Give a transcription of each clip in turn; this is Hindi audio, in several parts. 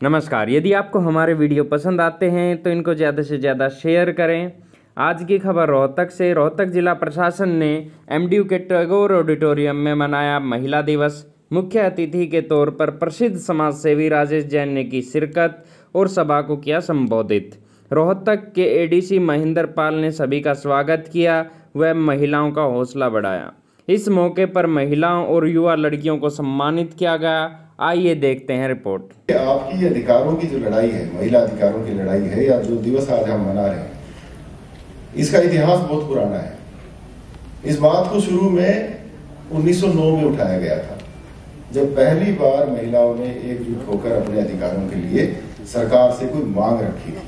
नमस्कार। यदि आपको हमारे वीडियो पसंद आते हैं तो इनको ज़्यादा से ज़्यादा शेयर करें। आज की खबर रोहतक से। रोहतक जिला प्रशासन ने एमडीयू के टैगोर ऑडिटोरियम में मनाया महिला दिवस। मुख्य अतिथि के तौर पर प्रसिद्ध समाज सेवी राजेश जैन ने की शिरकत और सभा को किया संबोधित। रोहतक के एडीसी महेंद्र पाल ने सभी का स्वागत किया व महिलाओं का हौसला बढ़ाया। इस मौके पर महिलाओं और युवा लड़कियों को सम्मानित किया गया। आइए देखते हैं रिपोर्ट। आपकी अधिकारों की जो लड़ाई है, महिला अधिकारों की लड़ाई है, या जो दिवस आज हम मना रहे हैं, इसका इतिहास बहुत पुराना है। इस बात को शुरू में 1909 में उठाया गया था, जब पहली बार महिलाओं ने एकजुट होकर अपने अधिकारों के लिए सरकार से कोई मांग रखी थी।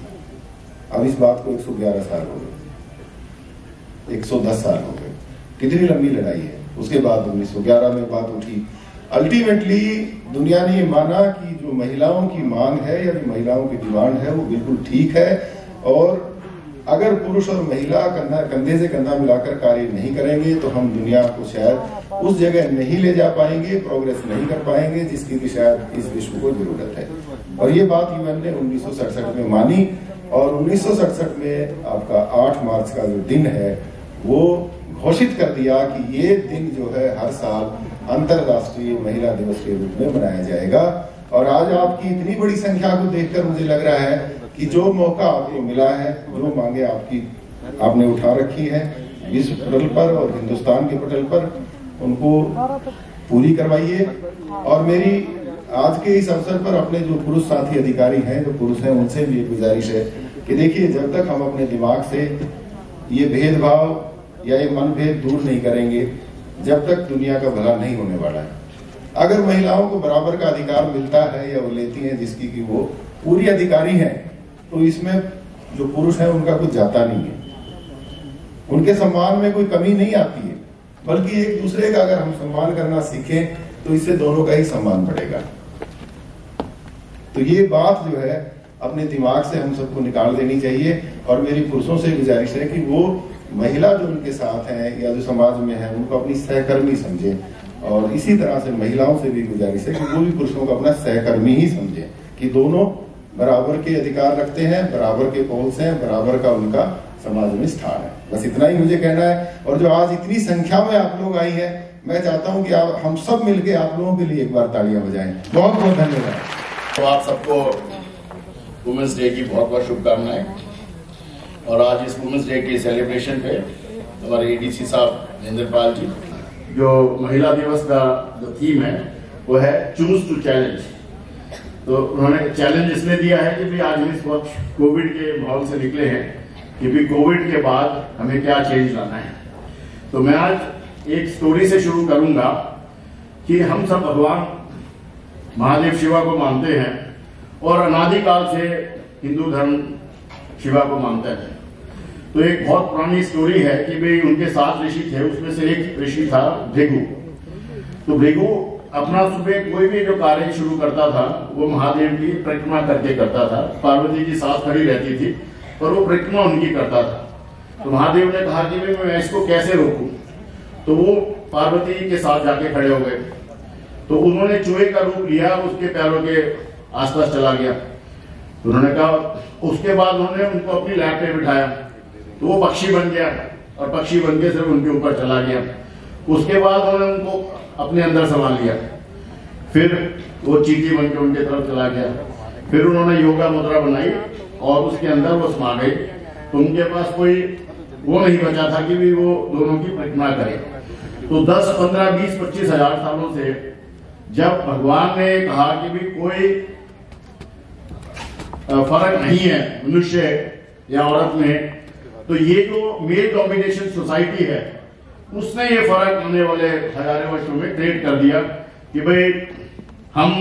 अब इस बात को 111 साल हो गए, 110 साल हो गए। कितनी लंबी लड़ाई है। उसके बाद 1911 में बात उठी। अल्टीमेटली दुनिया ने ये माना कि जो महिलाओं की मांग है या जो महिलाओं की डिमांड है वो बिल्कुल ठीक है, और अगर पुरुष और महिला कंधे से कंधा मिलाकर कार्य नहीं करेंगे तो हम दुनिया को शायद उस जगह नहीं ले जा पाएंगे, प्रोग्रेस नहीं कर पाएंगे जिसकी भी शायद इस विश्व को जरूरत है। और ये बात यूएन ने 1967 में मानी, और 1967 में आपका 8 मार्च का जो दिन है वो घोषित कर दिया कि ये दिन जो है हर साल अंतरराष्ट्रीय महिला दिवस के रूप में मनाया जाएगा। और आज आपकी इतनी बड़ी संख्या को देखकर मुझे लग रहा है कि जो मौका आपको मिला है, जो मांगे आपने उठा रखी है विश्व पटल पर और हिंदुस्तान के पटल पर, उनको पूरी करवाइए। और मेरी आज के इस अवसर पर अपने जो पुरुष साथी अधिकारी हैं, जो पुरुष हैं, उनसे भी एक गुजारिश है कि देखिए, जब तक हम अपने दिमाग से ये भेदभाव या ये मनभेद दूर नहीं करेंगे, जब तक दुनिया का भला नहीं होने वाला है। अगर महिलाओं को बराबर का अधिकार मिलता है या वो लेती हैं जिसकी कि वो पूरी अधिकारी हैं, तो इसमें जो पुरुष हैं उनका कुछ जाता नहीं है, उनके सम्मान में कोई कमी नहीं आती है, बल्कि एक दूसरे का अगर हम सम्मान करना सीखें तो इससे दोनों का ही सम्मान बढ़ेगा। तो ये बात जो है अपने दिमाग से हम सबको निकाल देनी चाहिए। और मेरी पुरुषों से गुजारिश है कि वो महिला जो उनके साथ हैं या जो समाज में है उनको अपनी सहकर्मी समझें। और इसी तरह से महिलाओं से भी गुजारिश है कि वो भी पुरुषों को अपना सहकर्मी ही समझें, कि दोनों बराबर के अधिकार रखते हैं, बराबर के पहुंच हैं, बराबर का उनका समाज में स्थान है। बस इतना ही मुझे कहना है। और जो आज इतनी संख्या में आप लोग आई है, मैं चाहता हूं कि हम सब मिलकर आप लोगों के लिए एक बार तालियां बजाएं। बहुत बहुत धन्यवाद। तो आप सबको वुमेन्स डे की बहुत बहुत शुभकामनाएं। और आज इस वुमेन्स डे के सेलिब्रेशन पे हमारे एडीसी साहब महेंद्र पाल जी, जो महिला दिवस का जो थीम है वो है चूज टू चैलेंज। तो उन्होंने चैलेंज इसलिए दिया है कि भी आज हम इस वक्त कोविड के माहौल से निकले हैं कि भी कोविड के बाद हमें क्या चेंज लाना है। तो मैं आज एक स्टोरी से शुरू करूंगा कि हम सब भगवान महादेव शिवा को मानते हैं और अनादिकाल से हिंदू धर्म शिवा को मानता है। तो एक बहुत पुरानी स्टोरी है कि भाई उनके 7 ऋषि थे, उसमें से एक ऋषि था भृगु। तो भृगु अपना सुबह कोई भी जो कार्य शुरू करता था वो महादेव की परिक्रमा करके करता था। पार्वती जी साथ खड़ी रहती थी और वो परिक्रमा उनकी करता था। तो महादेव ने कहा कि मैं इसको कैसे रोकूं। तो वो पार्वती के साथ जाके खड़े हो गए। तो उन्होंने चूहे का रूप लिया, उसके पैरों के आसपास चला गया। तो उन्होंने कहा, उसके बाद उन्होंने उनको अपनी लैब पे बिठाया तो वो पक्षी बन गया और पक्षी बन के सिर्फ उनके ऊपर चला गया। उसके बाद उन्होंने उनको अपने अंदर संभाल लिया, फिर वो चींटी बन के उनके तरफ चला गया। फिर उन्होंने योगा मुद्रा बनाई और उसके अंदर वो समा गई। तो उनके पास कोई वो नहीं बचा था कि भी वो दोनों की परिक्रमा करे। तो 10, 15, 20, 25 हजार सालों से जब भगवान ने कहा कि भी कोई फर्क नहीं है मनुष्य या औरत में, तो ये जो मेल डोमिनेशन सोसाइटी है उसने ये फर्क आने वाले हजारों वर्षों में क्रिएट कर दिया कि भाई हम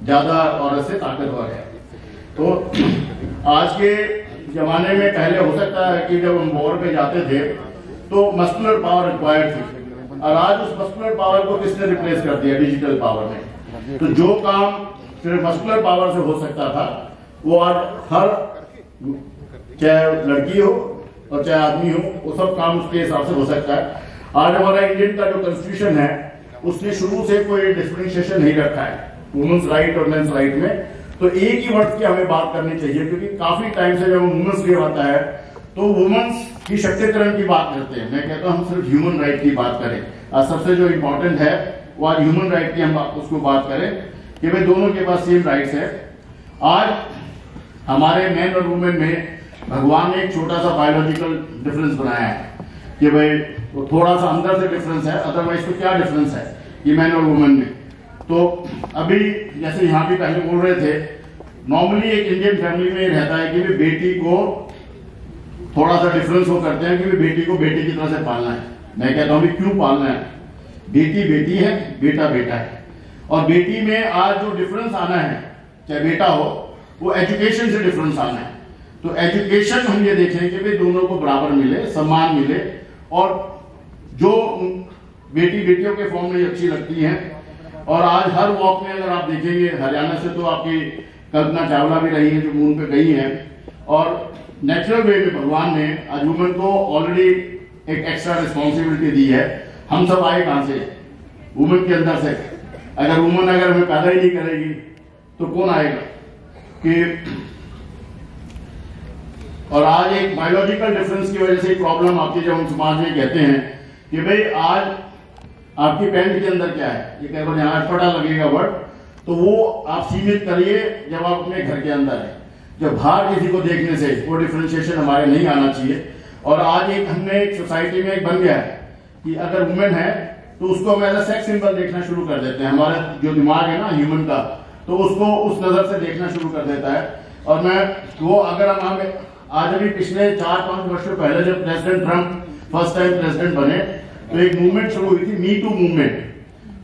ज्यादा औरत से ताकतवर है। तो आज के जमाने में पहले हो सकता है कि जब हम वॉर पे जाते थे तो मस्कुलर पावर रिक्वायर्ड थी, और आज उस मस्कुलर पावर को किसने रिप्लेस कर दिया? डिजिटल पावर ने। तो जो काम सिर्फ मस्कुलर पावर से हो सकता था वो आज हर, चाहे लड़की हो और चाहे आदमी हो, वो सब काम उसके हिसाब से हो सकता है। आज हमारा इंडियन का जो कॉन्स्टिट्यूशन है उसने शुरू से कोई डिफरेंशिएशन नहीं रखा है वुमेन्स राइट और मेंस राइट में। तो एक ही वर्ड की हमें बात करनी चाहिए, क्योंकि काफी टाइम से जब वुमेन्स डे होता है तो वुमेन्स की सशक्तिकरण की बात करते हैं। मैं कहता हूं हम सिर्फ ह्यूमन राइट की बात करें। आज सबसे जो इंपॉर्टेंट है वो आज ह्यूमन राइट की हम उसको बात करें कि भाई दोनों के पास सेम राइट्स है। आज हमारे मैन और वुमेन में भगवान ने एक छोटा सा बायोलॉजिकल डिफरेंस बनाया है कि भाई वो थोड़ा सा अंदर से डिफरेंस है, अदरवाइज तो क्या डिफरेंस है ये मैन और वुमेन में। तो अभी जैसे यहाँ भी पहले बोल रहे थे, नॉर्मली एक इंडियन फैमिली में रहता है कि बेटी को थोड़ा सा डिफरेंस वो करते हैं कि बेटी को बेटी की तरह से पालना है। मैं कहता हूँ क्यों पालना है, बेटी बेटी है, बेटा बेटा है। और बेटी में आज जो डिफरेंस आना है, चाहे बेटा हो, वो एजुकेशन से डिफरेंस आना है। तो एजुकेशन हम ये देखें कि भाई दोनों को बराबर मिले, सम्मान मिले, और जो बेटी बेटियों के फॉर्म में अच्छी लगती हैं। और आज हर वॉक में अगर आप देखेंगे, हरियाणा से तो आपकी कल्पना चावला भी रही है जो मून पे गई है, और नेचुरल वे में भगवान ने आज वुमेन को ऑलरेडी एक एक्स्ट्रा रिस्पॉन्सिबिलिटी दी है। हम सब आए कहां से? वुमेन के अंदर से। अगर वुमेन अगर हमें पैदा ही नहीं करेगी तो कौन आएगा कि। और आज एक बायोलॉजिकल डिफरेंस की वजह से प्रॉब्लम आती है, जब हम समाज में कहते हैं कि भाई आज आपकी पैंट के अंदर क्या है, ये कई बार यहाँ अटपटा लगेगा वर्ड, तो वो आप सीमित करिए जब आप अपने घर के अंदर है। जब बाहर किसी को देखने से वो डिफरेंशिएशन हमारे नहीं आना चाहिए। और आज एक हमने एक सोसाइटी में एक बन गया है कि अगर वुमेन है तो उसको हम एज अ सेक्स सिंबल देखना शुरू कर देते हैं। हमारा जो दिमाग है ना ह्यूमन का, तो उसको उस नजर से देखना शुरू कर देता है। और मैं वो अगर हम आज अभी पिछले 4-5 वर्षों पहले जब president Trump first time president बने तो एक मूवमेंट शुरू हुई थी, मी टू मूवमेंट।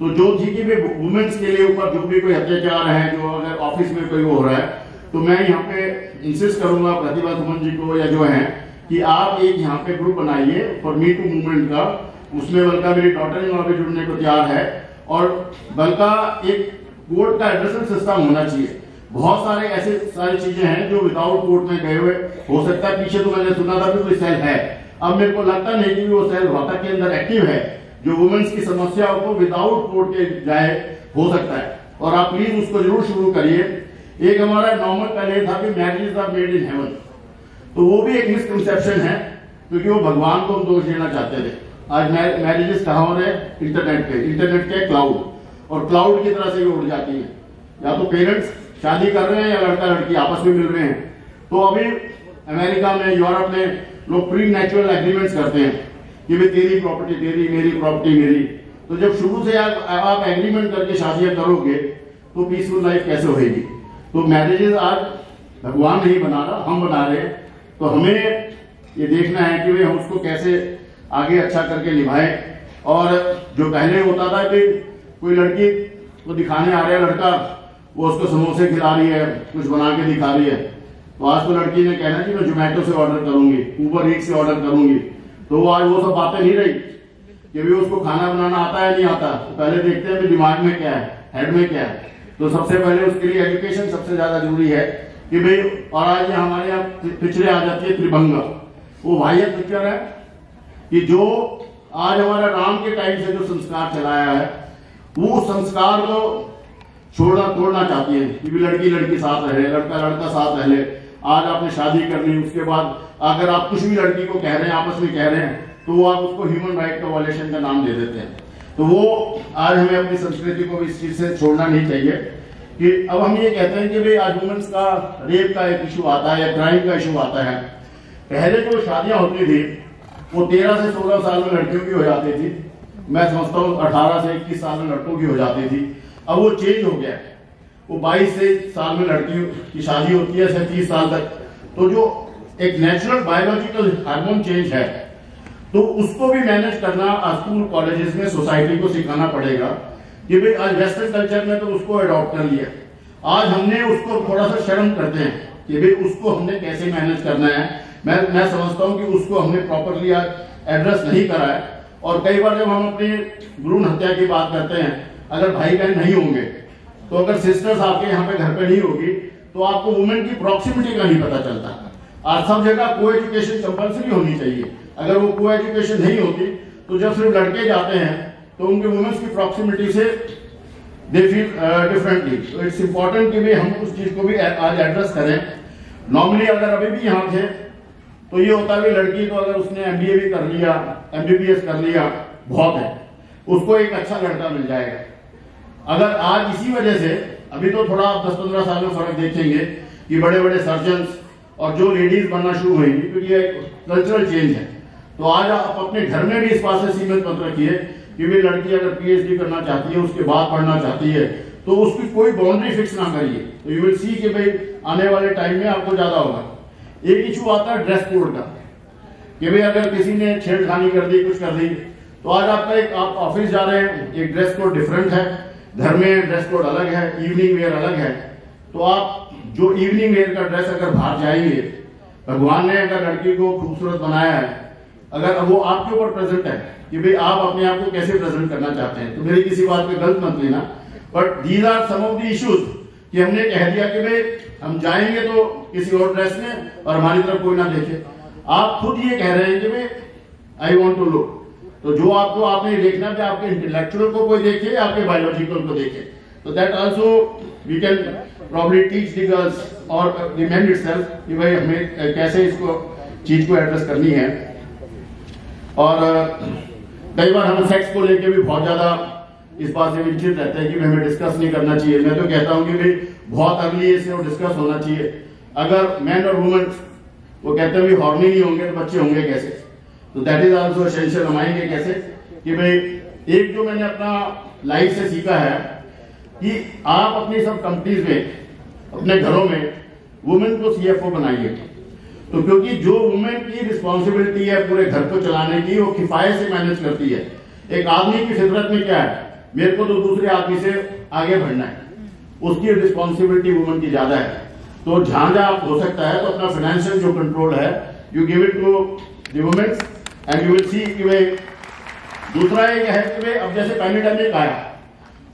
तो जो थी कि वुमेन्स के लिए ऊपर जो भी कोई अत्याचार है, जो अगर ऑफिस में कोई हो रहा है, तो मैं यहाँ पे इंसिस्ट करूंगा प्रतिभा सुमन जी को या जो है कि आप एक यहाँ पे ग्रुप बनाइए फॉर मी टू मूवमेंट का। उसमें बल्कि मेरी डॉटर इन लॉ भी जुड़ने को तैयार है। और बल्कि एक कोर्ट का एड्रेसिंग सिस्टम होना चाहिए। बहुत सारे ऐसे सारी चीजें हैं जो विदाउट कोर्ट में गए हुए हो सकता है। पीछे तो मैंने सुना था कि कोई सेल है, अब मेरे को लगता नहीं कि वो सेल रोहतक के अंदर एक्टिव है जो वुमेन्स की समस्याओं को विदाउट कोर्ट के जाए हो सकता है। और आप प्लीज उसको जरूर शुरू करिए। एक हमारा नॉर्मल पहले था कि marriages are made in heaven, तो वो भी एक मिसकंसेप्शन है, क्योंकि वो भगवान को हम दोष देना चाहते थे। आज मैरिजेस कहाँ हो रहे हैं? इंटरनेट पे, इंटरनेट के क्लाउड, और क्लाउड की तरह से ये उड़ जाती है। या तो पेरेंट्स शादी कर रहे हैं या लड़का लड़की आपस में मिल रहे हैं। तो अभी अमेरिका में, यूरोप में लोग प्री नेचुरल एग्रीमेंट्स करते हैं कि भाई तेरी प्रॉपर्टी तेरी, मेरी प्रॉपर्टी मेरी। तो जब शुरू से आप एग्रीमेंट करके शादियां करोगे तो पीसफुल लाइफ कैसे होगी? तो मैरिजेस आज भगवान नहीं बना रहा, हम बना रहे हैं। तो हमें ये देखना है कि भाई हम उसको कैसे आगे अच्छा करके निभाएं। और जो पहले होता था कि कोई लड़की को दिखाने आ रहा है लड़का, वो उसको समोसे खिला रही है, कुछ बना के दिखा रही है, तो आज तो लड़की ने कहना कि मैं जोमेटो से ऑर्डर करूंगी, ऊबर ईट से ऑर्डर करूंगी। तो आज वो सब बातें नहीं रही कि भी उसको खाना बनाना आता है नहीं आता। तो पहले देखते हैं कि दिमाग में क्या है, हेड में क्या है। तो सबसे पहले उसके लिए एजुकेशन सबसे ज्यादा जरूरी है कि भाई। और आज हमारे यहाँ पिक्चरें आ जाती है त्रिभंग, वो वाहियत पिक्चर है कि जो आज हमारा राम के टाइम से जो संस्कार चलाया है, वो संस्कार को तोड़ना चाहती है कि भी लड़की लड़की साथ रहे, लड़का लड़का साथ रहे। आज आपने शादी कर ली, उसके बाद अगर आप कुछ भी लड़की को कह रहे हैं, आपस में कह रहे हैं, तो वो आप उसको ह्यूमन राइट का वायलेशन का नाम दे देते हैं। तो वो आज हमें अपनी संस्कृति को भी इस चीज से छोड़ना नहीं चाहिए कि अब हम ये कहते हैं कि भाई आज वुमेन्स का रेप का एक इशू आता है या क्राइम का इशू आता है। पहले जो शादियां होती थी वो 13 से 16 साल में लड़कियों की हो जाती थी। मैं समझता हूँ 18 से 21 साल में लड़कों की हो जाती थी। अब वो चेंज हो गया है, वो 22 से साल में लड़कियों की शादी होती है, 30 साल तक। तो जो एक नेचुरल बायोलॉजिकल हार्मोन चेंज है, तो उसको भी मैनेज करना स्कूल कॉलेजेस में सोसाइटी को सिखाना पड़ेगा कि भाई आज वेस्टर्न कल्चर में तो उसको अडॉप्ट कर लिया, आज हमने उसको थोड़ा सा शर्म करते हैं कि भाई उसको हमने कैसे मैनेज करना है। मैं समझता हूं कि उसको हमने प्रॉपरली आज एड्रेस नहीं करा है। और कई बार जब हम अपनी भ्रूण हत्या की बात करते हैं, अगर भाई बहन नहीं होंगे, तो अगर सिस्टर्स आपके यहाँ पे घर पे नहीं होगी, तो आपको वुमेन की प्रॉक्सिमिटी का नहीं पता चलता। आज सब जगह को एजुकेशन कंपल्सरी होनी चाहिए। अगर वो को एजुकेशन नहीं होती, तो जब सिर्फ लड़के जाते हैं तो उनके वुमेन्स की प्रॉक्सिमिटी से दे फील डिफरेंटली। तो इट्स इम्पोर्टेंट कि भाई हम उस चीज को भी आज एड्रेस करें। नॉर्मली अगर अभी भी यहाँ थे तो ये होता है कि लड़की को अगर उसने MBA भी कर लिया, MBBS कर लिया, बहुत है, उसको एक अच्छा लड़का मिल जाएगा। अगर आज इसी वजह से अभी तो थोड़ा 10-15 साल में फर्क देखेंगे कि बड़े बड़े सर्जन्स और जो लेडीज बनना शुरू हुई, क्योंकि ये कल्चरल चेंज है। तो आज आप अपने घर में भी इस बात से सीमित मत रखिए कि भाई लड़की अगर PhD करना चाहती है, उसके बाद पढ़ना चाहती है, तो उसकी कोई बाउंड्री फिक्स ना करिए। तो यू विल सी कि भाई आने वाले टाइम में आपको ज्यादा होगा। एक इशू आता है ड्रेस कोड का कि भाई अगर किसी ने छेड़खानी कर दी, कुछ कर दी, तो आज आपका एक आप ऑफिस जा रहे हैं, एक ड्रेस कोड डिफरेंट है, घर में ड्रेस कोड अलग है, इवनिंग वेयर अलग है। तो आप जो इवनिंग वेयर का ड्रेस अगर बाहर जाएंगे, भगवान ने अगर लड़की को खूबसूरत बनाया है, अगर वो आपके ऊपर प्रेजेंट है कि भाई आप अपने आप को कैसे प्रेजेंट करना चाहते हैं, तो मेरी किसी बात पे गलत मत लेना। But these are some of the issues कि हमने कह दिया कि भाई हम जाएंगे तो किसी और ड्रेस में और हमारी तरफ कोई ना देखे। आप खुद ये कह रहे हैं कि भाई आई वॉन्ट टू लुक, तो जो आपको आपने देखना कि आपके इंटेलेक्चुअल को कोई देखे, आपके बायोलॉजिकल को देखे। तो that also we can probably teach the girls और द मेन इटसेल्फ कि भाई हमें कैसे इसको चीज को एड्रेस करनी है। और कई बार हम सेक्स को लेके भी बहुत ज्यादा इस बात से विचलित रहते हैं कि हमें डिस्कस नहीं करना चाहिए। मैं तो कहता हूं कि भाई बहुत अगली एज से वो डिस्कस होना चाहिए। अगर मैन और वुमेन वो कहते हैं हॉर्नी नहीं होंगे तो बच्चे होंगे कैसे? तो दैट इज आल्सो एसेंशियल। हम आएंगे कैसे कि भाई एक जो मैंने अपना लाइफ से सीखा है कि आप अपनी सब कंपनीज में, अपने घरों में वुमेन को CFO बनाइए। तो क्योंकि जो वुमेन की रिस्पॉन्सिबिलिटी है पूरे घर को चलाने की, वो किफायत से मैनेज करती है। एक आदमी की फितरत में क्या है, मेरे को तो दूसरे आदमी से आगे बढ़ना है, उसकी रिस्पॉन्सिबिलिटी वुमेन की ज्यादा है। तो जहां जहां हो सकता है तो अपना फाइनेंशियल जो कंट्रोल है you give it to the women and you will see कि भाई दूसरा एक है कि भाई अब जैसे पैंडेमिक आया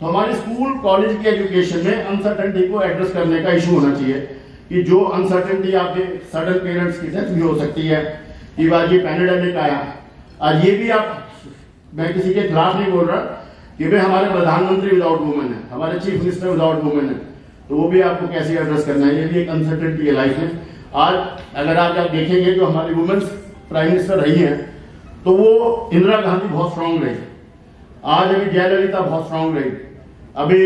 तो हमारे स्कूल कॉलेज की एजुकेशन में अनसर्टेनिटी को एड्रेस करने का इशू होना चाहिए कि जो अनसर्टेनिटी आपके सडन पेरेंट्स की डेथ भी हो सकती है कि आज ये पैंडेमिक आया। आज ये भी आप, मैं किसी के खिलाफ नहीं बोल रहा कि भाई हमारे प्रधानमंत्री विदाउट वुमेन है, हमारे चीफ मिनिस्टर विदाउट वुमेन है, तो वो भी आपको कैसे एड्रेस करना है, ये भी एक अनसर्टेनिटी है लाइफ में। आज अगर आप देखेंगे जो हमारी वुमेन्स प्राइम मिनिस्टर रही हैं तो वो इंदिरा गांधी बहुत स्ट्रांग रही, आज अभी जयललिता बहुत स्ट्रांग रही, अभी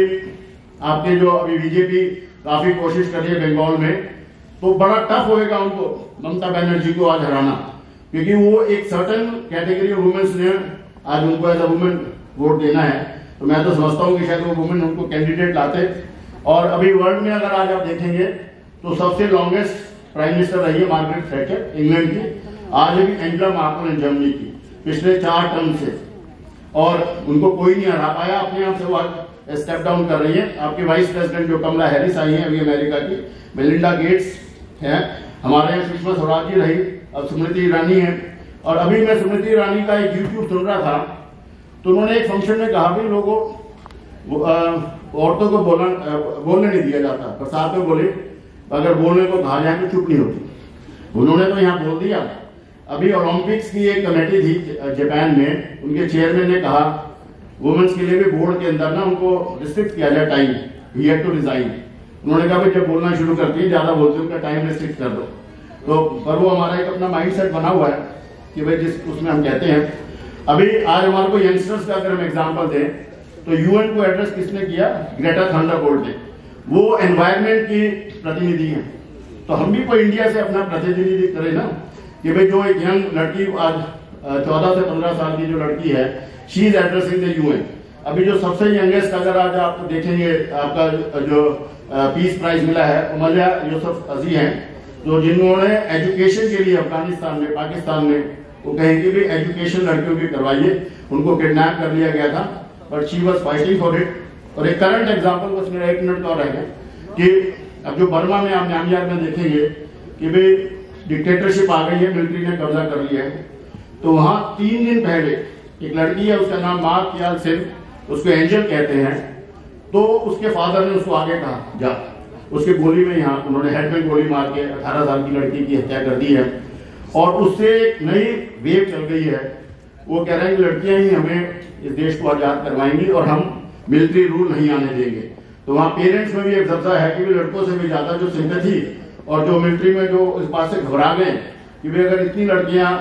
आपके जो अभी बीजेपी काफी कोशिश कर रही है बंगाल में, तो बड़ा टफ होएगा उनको ममता बनर्जी को आज हराना, क्योंकि वो एक सर्टन कैटेगरी ऑफ वुमेन्स ने आज उनको एज अ वुमेन वोट देना है। तो मैं तो समझता हूँ कि शायद वो वुमेन उनको कैंडिडेट लाते। और अभी वर्ल्ड में अगर आज आप देखेंगे तो सबसे लॉन्गेस्ट प्राइम मिनिस्टर रही है मार्गरेट थैचर इंग्लैंड की, आज अभी एंजेला मर्केल जर्मनी की, पिछले 4 टर्म से, और उनको कोई नहीं हरा पाया। अपने आप से वो स्टेप डाउन कर रही है। आपके वाइस प्रेसिडेंट जो कमला हैरिस आई है अभी अमेरिका की, मेलिंडा गेट्स है, हमारे यहाँ सुषमा स्वराज जी रही, अब स्मृति ईरानी है। और अभी मैं स्मृति ईरानी का एक यूट्यूब सुन रहा था तो उन्होंने एक फंक्शन में कहा भी लोगों औरतों को बोलने नहीं दिया जाता, प्रसाद में बोले अगर बोलने को कहा जाए तो चुप नहीं होती। उन्होंने तो यहाँ बोल दिया। अभी ओलंपिक्स की एक कमेटी थी जापान में, उनके चेयरमैन ने कहा वुमेन्स के लिए भी बोर्ड के अंदर ना उनको रिस्ट्रिक्ट किया जाए time, he had to resign. उन्होंने कहा जब बोलना शुरू करती है ज्यादा बोलती है उनका टाइम रिस्ट्रिक्ट कर दो। तो पर वो हमारा एक अपना माइंडसेट बना हुआ है कि भाई जिस उसमें हम कहते हैं। अभी आज हमारे को यंगस्टर्स का अगर हम एग्जांपल दें तो यूएन को एड्रेस किसने किया, ग्रेटा थंडरबोल्ट ने, वो एनवायरमेंट की प्रतिनिधि हैं। तो हम भी कोई इंडिया से अपना प्रतिनिधि करें ना कि भाई जो एक यंग लड़की आज 14 से 15 साल की जो लड़की है, she is addressing the UN. अभी जो सबसे यंगेस्ट अगर आज आप देखेंगे आपका जो पीस प्राइज मिला है उमलिया यूसुफ अजी हैं, तो जिन्होंने एजुकेशन के लिए अफगानिस्तान में, पाकिस्तान में, वो कहें कि भी एजुकेशन लड़कियों की करवाइए, उनको किडनैप कर लिया गया था but she was fighting for it. और एक करंट एग्जांपल बस मेरा 1 मिनट का और है कि अब जो बर्मा में आप म्यांमार में देखेंगे कि भाई डिक्टेटरशिप आ गई है, मिलिट्री ने कब्जा कर लिया है, तो वहां 3 दिन पहले एक लड़की है, उसका नाम मा कियाल सिंह, उसको एंजल कहते हैं, तो उसके फादर ने उसको आगे कहा जा, उसके गोली में यहाँ उन्होंने हेड में गोली मार के 18 साल की लड़की की हत्या कर दी है। और उससे एक नई वेव चल गई है, वो कह रहे हैं कि लड़कियां ही हमें इस देश को आजाद करवाएंगी और हम मिलिट्री रूल नहीं आने देंगे। तो वहाँ पेरेंट्स में भी एक जब्जा है कि भी लड़कों से भी ज्यादा जो सिंपैथी और जो मिलिट्री में जो इस बात से घबरा गए कि भाई अगर इतनी लड़कियां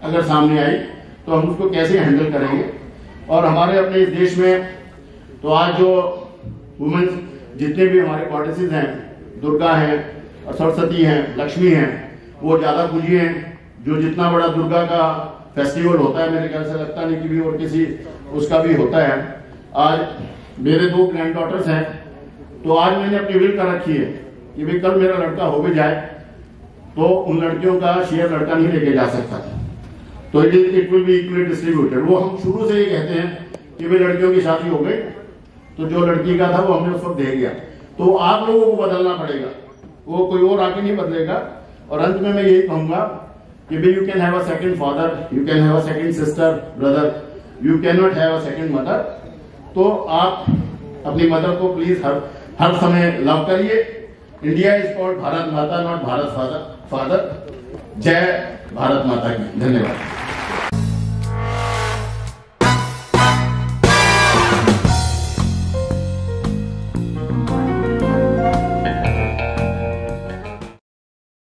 अगर सामने आई तो हम उसको कैसे हैंडल करेंगे। और हमारे अपने इस देश में तो आज जो वुमेन्स जितने भी हमारे गॉडेसेस हैं, दुर्गा है और सरस्वती हैं, लक्ष्मी हैं, वो ज्यादा पूजी हैं। जो जितना बड़ा दुर्गा का फेस्टिवल होता है मेरे ख्याल से लगता नहीं कि भी और किसी उसका भी होता है। आज मेरे 2 ग्रैंड डॉटर्स हैं, तो आज मैंने अपनी विल कर रखी है कि भाई कल मेरा लड़का हो भी जाए तो उन लड़कियों का शेयर लड़का नहीं लेके जा सकता, तो it will be equally distributed. वो हम शुरू से ही कहते हैं कि भाई लड़कियों की शादी हो गई तो जो लड़की का था वो हमने उस वक्त दे दिया। तो आप लोगों को बदलना पड़ेगा, वो कोई और आके नहीं बदलेगा। और अंत में मैं यही कहूंगा कि भाई you can have a second father, you can have a second sister, brother, you can not have a second mother. तो आप अपनी मदर को प्लीज हर समय लव करिए। इंडिया इज कॉल्ड भारत माता, नॉट भारत फादर। जय भारत माता की। धन्यवाद।